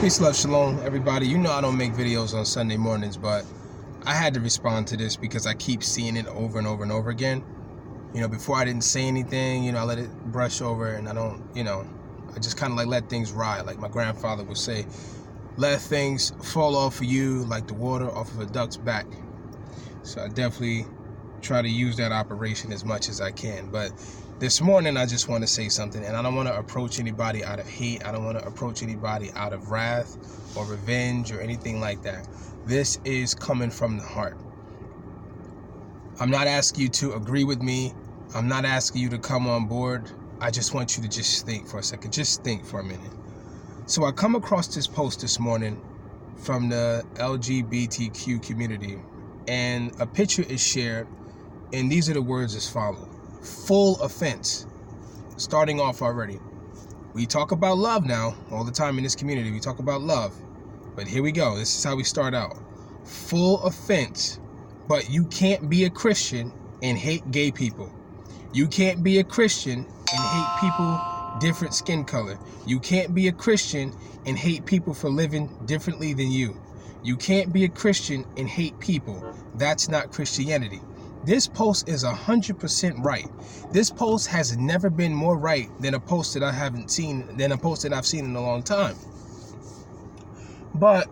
Peace, love, shalom, everybody. You know I don't make videos on Sunday mornings, but I had to respond to this because I keep seeing it over and over and over again. Before I didn't say anything, I let it brush over, and I don't, I just kind of like let things ride. Like my grandfather would say, let things fall off of you like the water off of a duck's back. So I definitely try to use that operation as much as I can. But this morning, I just want to say something, and I don't want to approach anybody out of hate. I don't want to approach anybody out of wrath or revenge or anything like that. This is coming from the heart. I'm not asking you to agree with me. I'm not asking you to come on board. I just want you to just think for a second. Just think for a minute. So I come across this post this morning from the LGBTQ community, and a picture is shared, and these are the words as follow. Full offense. Starting off already. We talk about love now all the time in this community. We talk about love. But here we go. This is how we start out. Full offense. But you can't be a Christian and hate gay people. You can't be a Christian and hate people different skin color. You can't be a Christian and hate people for living differently than you. You can't be a Christian and hate people. That's not Christianity. This post is 100% right. This post has never been more right than a post that I've seen in a long time. But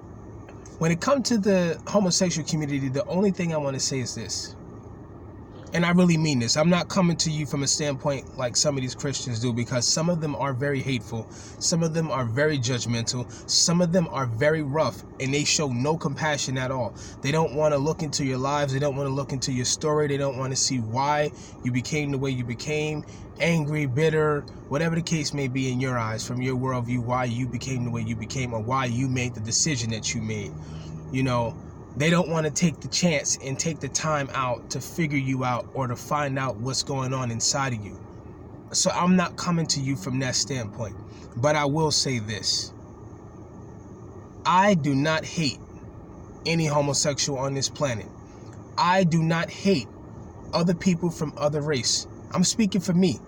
when it comes to the homosexual community, the only thing I want to say is this. And I really mean this. I'm not coming to you from a standpoint like some of these Christians do, because some of them are very hateful. Some of them are very judgmental. Some of them are very rough, and they show no compassion at all. They don't want to look into your lives. They don't want to look into your story. They don't want to see why you became the way you became, angry, bitter, whatever the case may be in your eyes, from your worldview, why you became the way you became, or why you made the decision that you made. They don't want to take the chance and take the time out to figure you out or to find out what's going on inside of you. So I'm not coming to you from that standpoint. But I will say this. I do not hate any homosexual on this planet. I do not hate other people from other race. I'm speaking for me.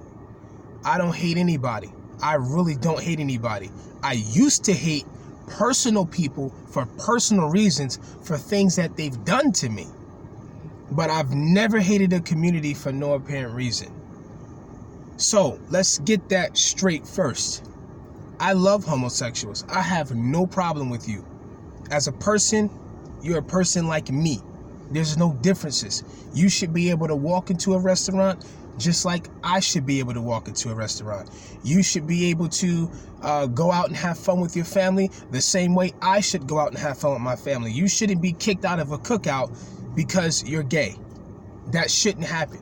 I don't hate anybody. I really don't hate anybody. I used to hate personal people for personal reasons, for things that they've done to me. But I've never hated a community for no apparent reason. So let's get that straight first. I love homosexuals. I have no problem with you. As a person, you're a person like me. There's no differences. You should be able to walk into a restaurant just like I should be able to walk into a restaurant. You should be able to go out and have fun with your family the same way I should go out and have fun with my family. You shouldn't be kicked out of a cookout because you're gay. That shouldn't happen.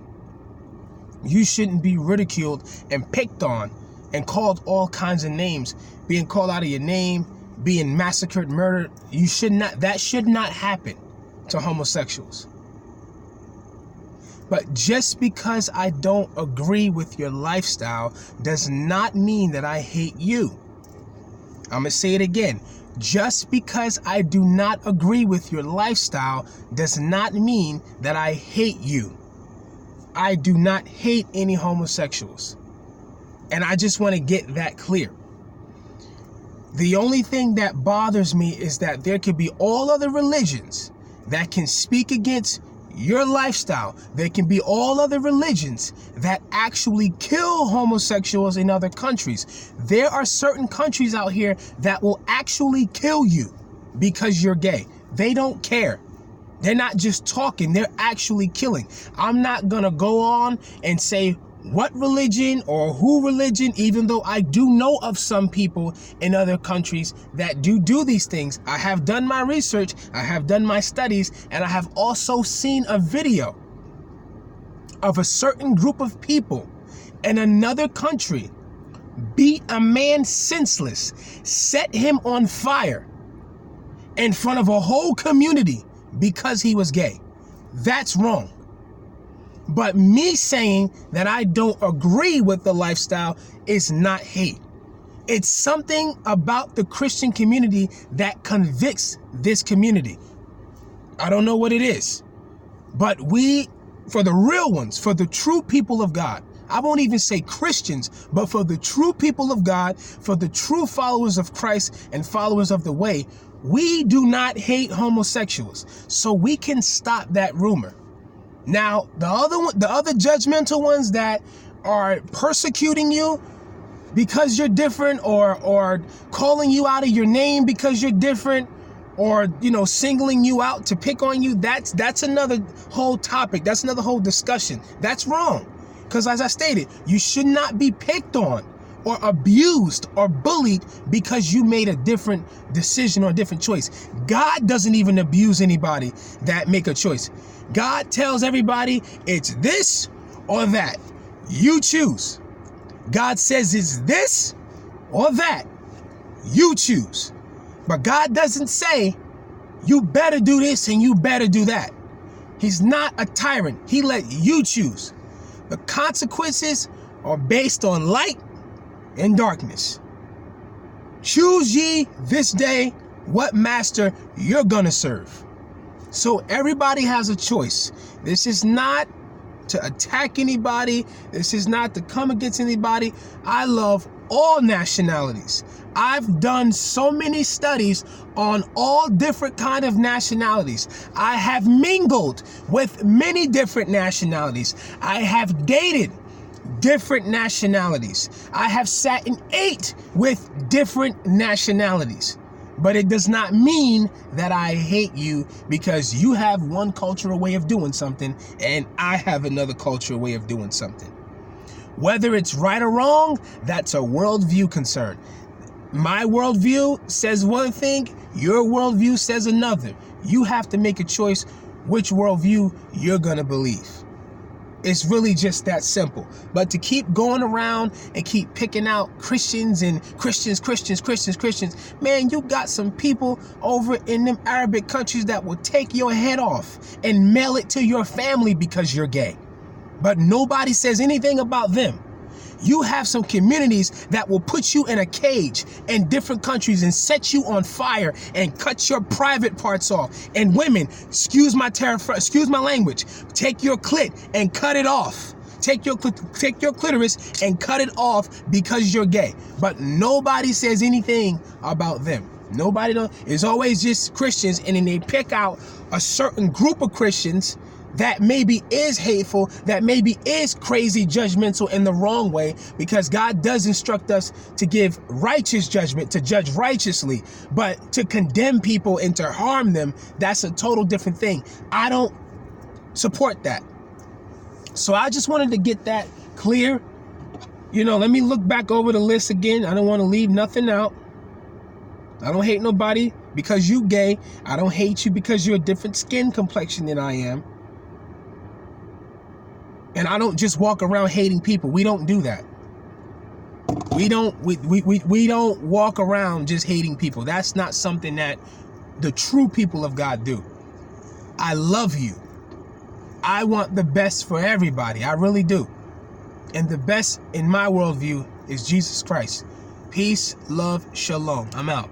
You shouldn't be ridiculed and picked on and called all kinds of names, being called out of your name, being massacred, murdered. That should not happen to homosexuals. But just because I don't agree with your lifestyle does not mean that I hate you. I'm going to say it again. Just because I do not agree with your lifestyle does not mean that I hate you. I do not hate any homosexuals. And I just want to get that clear. The only thing that bothers me is that there could be all other religions that can speak against your lifestyle. There can be all other religions that actually kill homosexuals in other countries. There are certain countries out here that will actually kill you because you're gay. They don't care. They're not just talking, they're actually killing. I'm not gonna go on and say what religion or who religion, even though I do know of some people in other countries that do these things. I have done my research, I have done my studies, and I have also seen a video of a certain group of people in another country beat a man senseless, set him on fire in front of a whole community because he was gay. That's wrong. But me saying that I don't agree with the lifestyle is not hate. It's something about the Christian community that convicts this community. I don't know what it is. But we, for the real ones, for the true people of God, I won't even say Christians, but for the true people of God, for the true followers of Christ and followers of the way, we do not hate homosexuals. So we can stop that rumor. Now, the other judgmental ones that are persecuting you because you're different, or calling you out of your name because you're different, or, you know, singling you out to pick on you, that's another whole topic. That's another whole discussion. That's wrong. Because as I stated, you should not be picked on or abused or bullied because you made a different decision or a different choice. God doesn't even abuse anybody that make a choice. God tells everybody it's this or that. You choose. God says it's this or that. You choose. But God doesn't say you better do this and you better do that. He's not a tyrant. He let you choose. The consequences are based on light and darkness. Choose ye this day what master you're gonna serve. So everybody has a choice. This is not to attack anybody. This is not to come against anybody. I love all nationalities. I've done so many studies on all different kind of nationalities. I have mingled with many different nationalities. I have dated different nationalities. I have sat and ate with different nationalities. But it does not mean that I hate you because you have one cultural way of doing something and I have another cultural way of doing something. Whether it's right or wrong, that's a worldview concern. My worldview says one thing, your worldview says another. You have to make a choice which worldview you're gonna believe. It's really just that simple. But to keep going around and keep picking out Christians and Christians, man, you got some people over in them Arabic countries that will take your head off and mail it to your family because you're gay. But nobody says anything about them. You have some communities that will put you in a cage in different countries and set you on fire and cut your private parts off. And women, excuse my language, take your clit and cut it off. Take your clitoris and cut it off because you're gay. But nobody says anything about them. Nobody knows. It's always just Christians, and then they pick out a certain group of Christians that maybe is hateful, that maybe is crazy, judgmental in the wrong way, because God does instruct us to give righteous judgment, to judge righteously, but to condemn people and to harm them, that's a total different thing. I don't support that. So I just wanted to get that clear. You know, let me look back over the list again. I don't want to leave nothing out. I don't hate nobody because you gay. I don't hate you because you're a different skin complexion than I am. And I don't just walk around hating people. We don't do that. We don't walk around just hating people. That's not something that the true people of God do. I love you. I want the best for everybody. I really do. And the best in my worldview is Jesus Christ. Peace, love, shalom. I'm out.